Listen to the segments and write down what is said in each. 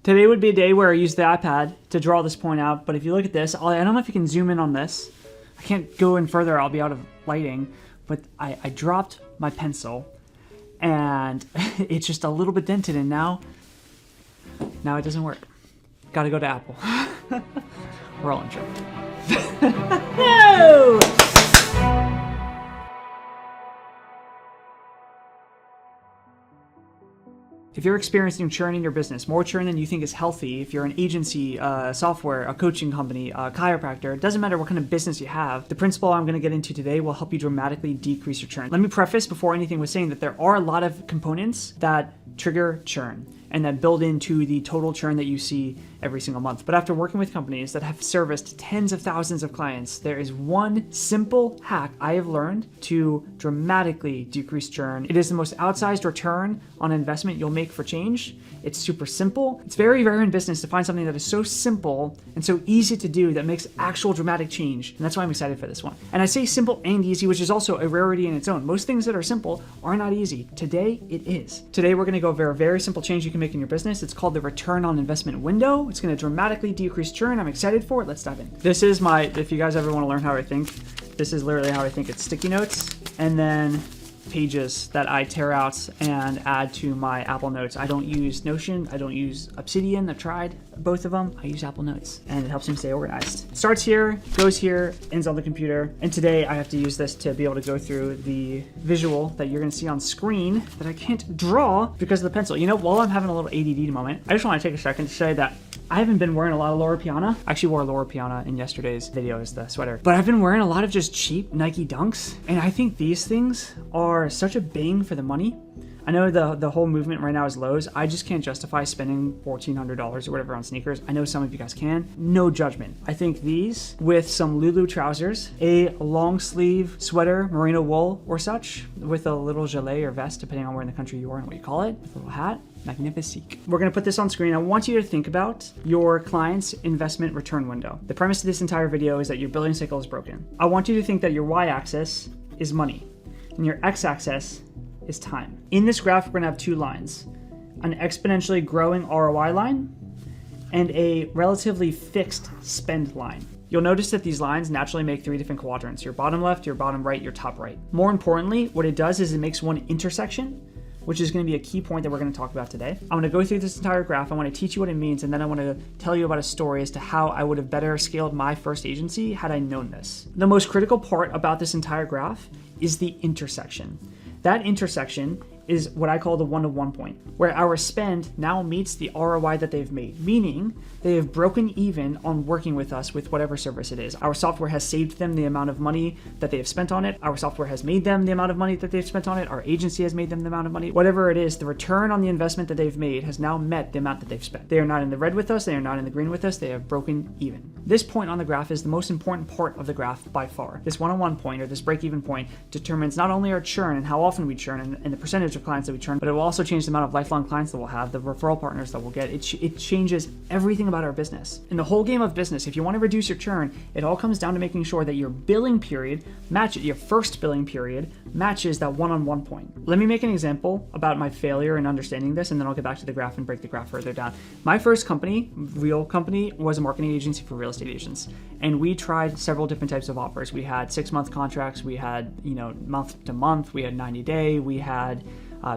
Today would be a day where I use the iPad to draw this point out, but if you look at this, I don't know if you can zoom in on this. I can't go in further, I'll be out of lighting, but I dropped my pencil and it's just a little bit dented, and now it doesn't work. Gotta go to Apple. We're all in trouble. No! If you're experiencing churn in your business, more churn than you think is healthy, if you're an agency, software, a coaching company, a chiropractor, it doesn't matter what kind of business you have, the principle I'm going to get into today will help you dramatically decrease your churn. Let me preface before anything with saying that there are a lot of components that trigger churn and that build into the total churn that you see every single month. But after working with companies that have serviced tens of thousands of clients, there is one simple hack I have learned to dramatically decrease churn. It is the most outsized return on investment you'll make for change. It's super simple. It's very rare in business to find something that is so simple and so easy to do that makes actual dramatic change. And that's why I'm excited for this one. And I say simple and easy, which is also a rarity in its own. Most things that are simple are not easy. Today, it is. Today, we're going to go over a very simple change you can make in your business. It's called the return on investment window. It's going to dramatically decrease churn. I'm excited for it. Let's dive in. This is if you guys ever want to learn how I think, this is literally how I think. It's sticky notes and then pages that I tear out and add to my Apple Notes. I don't use Notion. I don't use Obsidian. I've tried both of them. I use Apple Notes and it helps me stay organized. Starts here, goes here, ends on the computer. And today I have to use this to be able to go through the visual that you're going to see on screen that I can't draw because of the pencil. You know, while I'm having a little ADD moment, I just want to take a second to say that I haven't been wearing a lot of Loro Piana. I actually wore Loro Piana in yesterday's video as the sweater. But I've been wearing a lot of just cheap Nike Dunks. And I think these things are such a bang for the money. I know the whole movement right now is lows. I just can't justify spending $1,400 or whatever on sneakers. I know some of you guys can. No judgment. I think these with some Lulu trousers, a long sleeve sweater, merino wool or such, with a little gilet or vest, depending on where in the country you are and what you call it, with a little hat. Magnifique. We're going to put this on screen. I want you to think about your client's investment return window. The premise of this entire video is that your billing cycle is broken. I want you to think that your y-axis is money and your x-axis is time. In this graph, we're going to have two lines, an exponentially growing ROI line and a relatively fixed spend line. You'll notice that these lines naturally make three different quadrants, your bottom left, your bottom right, your top right. More importantly, what it does is it makes one intersection, which is going to be a key point that we're going to talk about today. I'm going to go through this entire graph. I want to teach you what it means, and then I want to tell you about a story as to how I would have better scaled my first agency had I known this. The most critical part about this entire graph is the intersection. That intersection is what I call the one-to-one point, where our spend now meets the ROI that they've made, meaning they have broken even on working with us with whatever service it is. Our software has saved them the amount of money that they have spent on it. Our software has made them the amount of money that they've spent on it. Our agency has made them the amount of money. Whatever it is, the return on the investment that they've made has now met the amount that they've spent. They are not in the red with us. They are not in the green with us. They have broken even. This point on the graph is the most important part of the graph by far. This one-on-one point, or this break-even point, determines not only our churn and how often we churn and the percentage of clients that we churn, but it will also change the amount of lifelong clients that we'll have, the referral partners that we'll get. It changes everything about our business. In the whole game of business, if you want to reduce your churn, it all comes down to making sure that your billing period matches, your first billing period matches that one-on-one point. Let me make an example about my failure in understanding this, and then I'll get back to the graph and break the graph further down. My first company, real company, was a marketing agency for real estate agents. And we tried several different types of offers. We had 6-month contracts, we had, month to month, we had 90-day, we had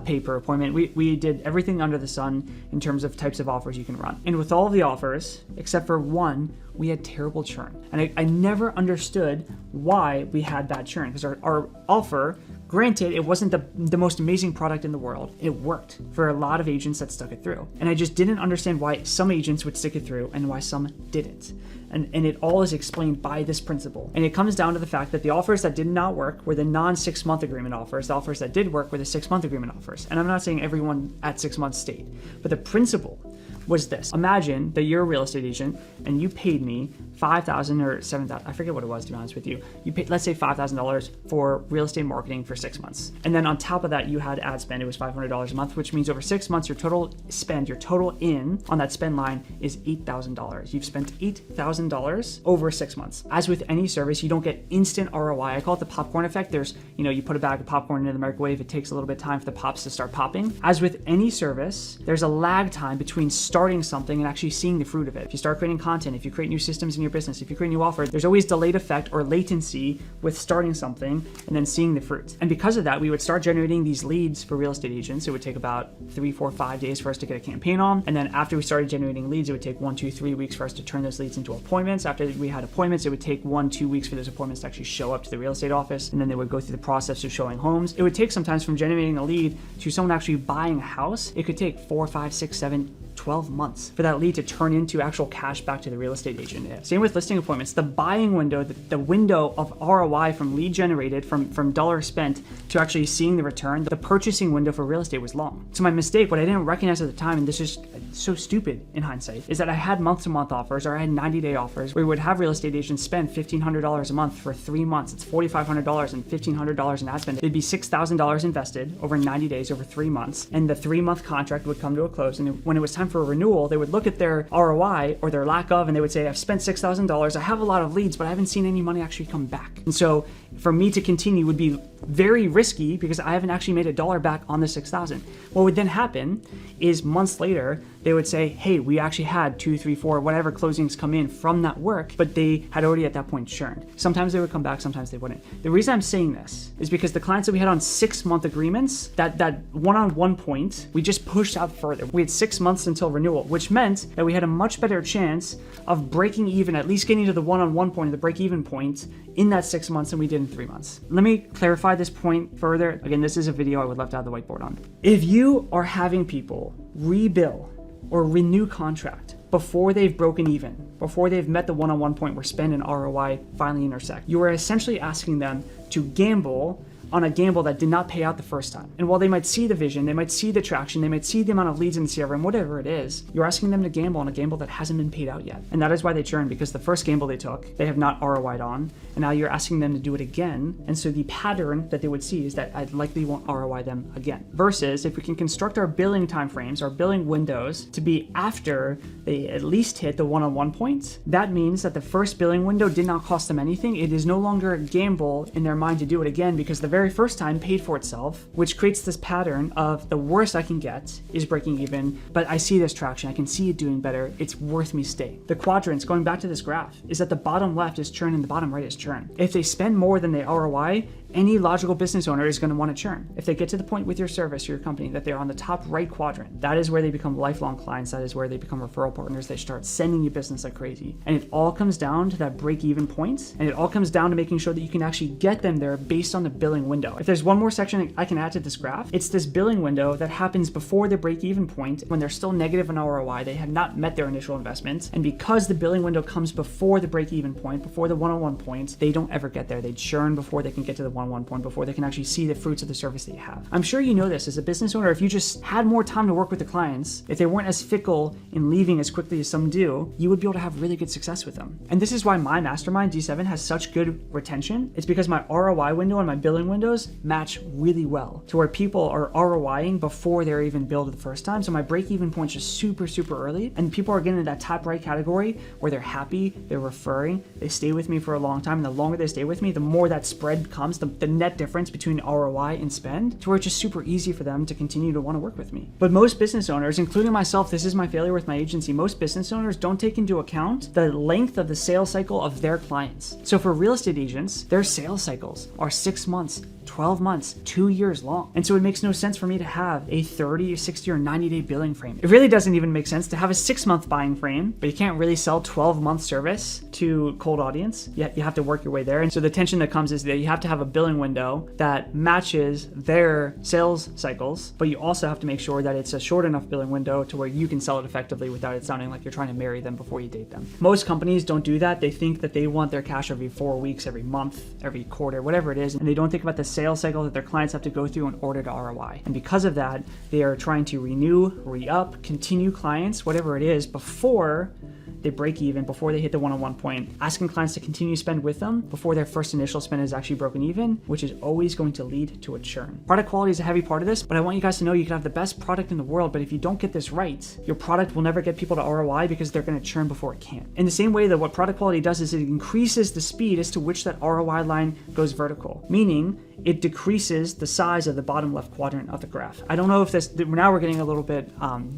pay per appointment. We did everything under the sun in terms of types of offers you can run. And with all of the offers, except for one, we had terrible churn. And I never understood why we had bad churn, because our offer, granted, it wasn't the most amazing product in the world. It worked for a lot of agents that stuck it through. And I just didn't understand why some agents would stick it through and why some didn't. And it all is explained by this principle. And it comes down to the fact that the offers that did not work were the non-6-month agreement offers. The offers that did work were the 6-month agreement offers. And I'm not saying everyone at 6 months stayed, but the principle was this. Imagine that you're a real estate agent and you paid me $5,000 or $7,000, I forget what it was, to be honest with you. You paid, let's say $5,000 for real estate marketing for 6 months. And then on top of that, you had ad spend. It was $500 a month, which means over 6 months, your total spend, your total in on that spend line is $8,000. You've spent $8,000 over 6 months. As with any service, you don't get instant ROI. I call it the popcorn effect. There's, you put a bag of popcorn into the microwave. It takes a little bit of time for the pops to start popping. As with any service, there's a lag time between starting starting something and actually seeing the fruit of it. If you start creating content, if you create new systems in your business, if you create new offers, there's always delayed effect or latency with starting something and then seeing the fruit. And because of that, we would start generating these leads for real estate agents. It would take about 3, 4, 5 days for us to get a campaign on. And then after we started generating leads, it would take 1, 2, 3 weeks for us to turn those leads into appointments. After we had appointments, it would take 1, 2 weeks for those appointments to actually show up to the real estate office. And then they would go through the process of showing homes. It would take sometimes from generating a lead to someone actually buying a house. It could take 4, 5, 6, 7, 12 months for that lead to turn into actual cash back to the real estate agent. Same with listing appointments. The buying window, the window of ROI from lead generated, from dollar spent to actually seeing the return, the purchasing window for real estate was long. So my mistake, what I didn't recognize at the time, and this is so stupid in hindsight, is that I had month-to-month offers, or I had 90-day offers where we would have real estate agents spend $1,500 a month for 3 months. It's $4,500 and $1,500 in ad spend. It'd be $6,000 invested over 90 days, over 3 months, and the 3-month contract would come to a close. And when it was time for a renewal, they would look at their ROI or their lack of, and they would say, I've spent $6,000, I have a lot of leads, but I haven't seen any money actually come back. And so for me to continue would be very risky because I haven't actually made $1 back on the $6,000. What would then happen is months later, they would say, hey, we actually had 2, 3, 4, whatever closings come in from that work, but they had already at that point churned. Sometimes they would come back, sometimes they wouldn't. The reason I'm saying this is because the clients that we had on 6-month agreements, that one-on-one point, we just pushed out further. We had 6 months until renewal, which meant that we had a much better chance of breaking even, at least getting to the one-on-one point, the break-even point in that 6 months than we did in 3 months. Let me clarify this point further. Again, this is a video I would love to have the whiteboard on. If you are having people rebill or renew contract before they've broken even, before they've met the one-on-one point where spend and ROI finally intersect, you are essentially asking them to gamble on a gamble that did not pay out the first time. And while they might see the vision, they might see the traction, they might see the amount of leads in the CRM, whatever it is, you're asking them to gamble on a gamble that hasn't been paid out yet. And that is why they churn, because the first gamble they took, they have not ROI'd on, and now you're asking them to do it again. And so the pattern that they would see is that I likely won't ROI them again. Versus if we can construct our billing timeframes, our billing windows to be after they at least hit the one-on-one point, that means that the first billing window did not cost them anything. It is no longer a gamble in their mind to do it again because the very first time paid for itself, which creates this pattern of the worst I can get is breaking even, but I see this traction, I can see it doing better, it's worth me staying. The quadrants, going back to this graph, is that the bottom left is churn and the bottom right is churn. If they spend more than they ROI, any logical business owner is going to want to churn. If they get to the point with your service or your company that they're on the top right quadrant, that is where they become lifelong clients. That is where they become referral partners. They start sending you business like crazy. And it all comes down to that break-even point. And it all comes down to making sure that you can actually get them there based on the billing window. If there's one more section I can add to this graph, it's this billing window that happens before the break-even point when they're still negative in ROI. They have not met their initial investments. And because the billing window comes before the break-even point, before the one-on-one point, they don't ever get there. They churn before they can get to the one-on-one point, before they can actually see the fruits of the service that you have. I'm sure you know this as a business owner. If you just had more time to work with the clients, if they weren't as fickle in leaving as quickly as some do, you would be able to have really good success with them. And this is why my mastermind D7 has such good retention. It's because my ROI window and my billing windows match really well to where people are ROIing before they're even billed the first time. So my break-even point is super, super early, and people are getting in that top right category where they're happy, they're referring, they stay with me for a long time, and the longer they stay with me, the more that spread comes, the net difference between ROI and spend, to where it's just super easy for them to continue to want to work with me. But most business owners, including myself, this is my failure with my agency, most business owners don't take into account the length of the sales cycle of their clients. So for real estate agents, their sales cycles are 6 months, 12 months, 2 years long. And so it makes no sense for me to have a 30, 60, or 90-day billing frame. It really doesn't even make sense to have a 6-month buying frame, but you can't really sell 12-month service to cold audience. You have to work your way there. And so the tension that comes is that you have to have a billing window that matches their sales cycles, but you also have to make sure that it's a short enough billing window to where you can sell it effectively without it sounding like you're trying to marry them before you date them. Most companies don't do that. They think that they want their cash every 4 weeks, every month, every quarter, whatever it is, and they don't think about the sales cycle that their clients have to go through in order to ROI. And because of that, they are trying to renew, re-up, continue clients, whatever it is, before they break even, before they hit the one-on-one point, asking clients to continue spend with them before their first initial spend is actually broken even, broken, which is always going to lead to a churn. Product quality is a heavy part of this, but I want you guys to know you can have the best product in the world, but if you don't get this right, your product will never get people to ROI because they're going to churn before it can. In the same way that what product quality does is it increases the speed as to which that ROI line goes vertical, meaning it decreases the size of the bottom left quadrant of the graph. I don't know if this, now we're getting a little bit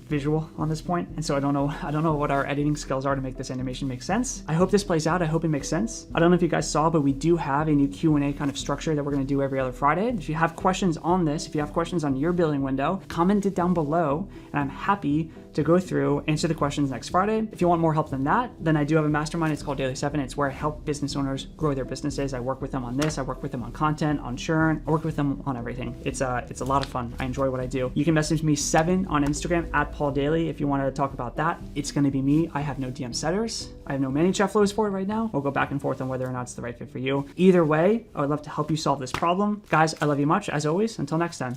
visual on this point, and so I don't know what our editing skills are to make this animation make sense. I hope this plays out. I hope it makes sense. I don't know if you guys saw, but we do have a new Q&A kind of structure that we're going to do every other Friday. If you have questions on this, if you have questions on your building window, comment it down below, and I'm happy to go through, answer the questions next Friday. If you want more help than that, then I do have a mastermind. It's called Daily 7. It's where I help business owners grow their businesses. I work with them on this. I work with them on content, on churn. I work with them on everything. It's a lot of fun. I enjoy what I do. You can message me 7 on Instagram at Paul Daly if you want to talk about that. It's going to be me. I have no DM setters. I have no ManyChat flows for it right now. We'll go back and forth on whether or not it's the right fit for you. Either way, I would love to help you solve this problem. Guys, I love you much. As always, until next time,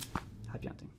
happy hunting.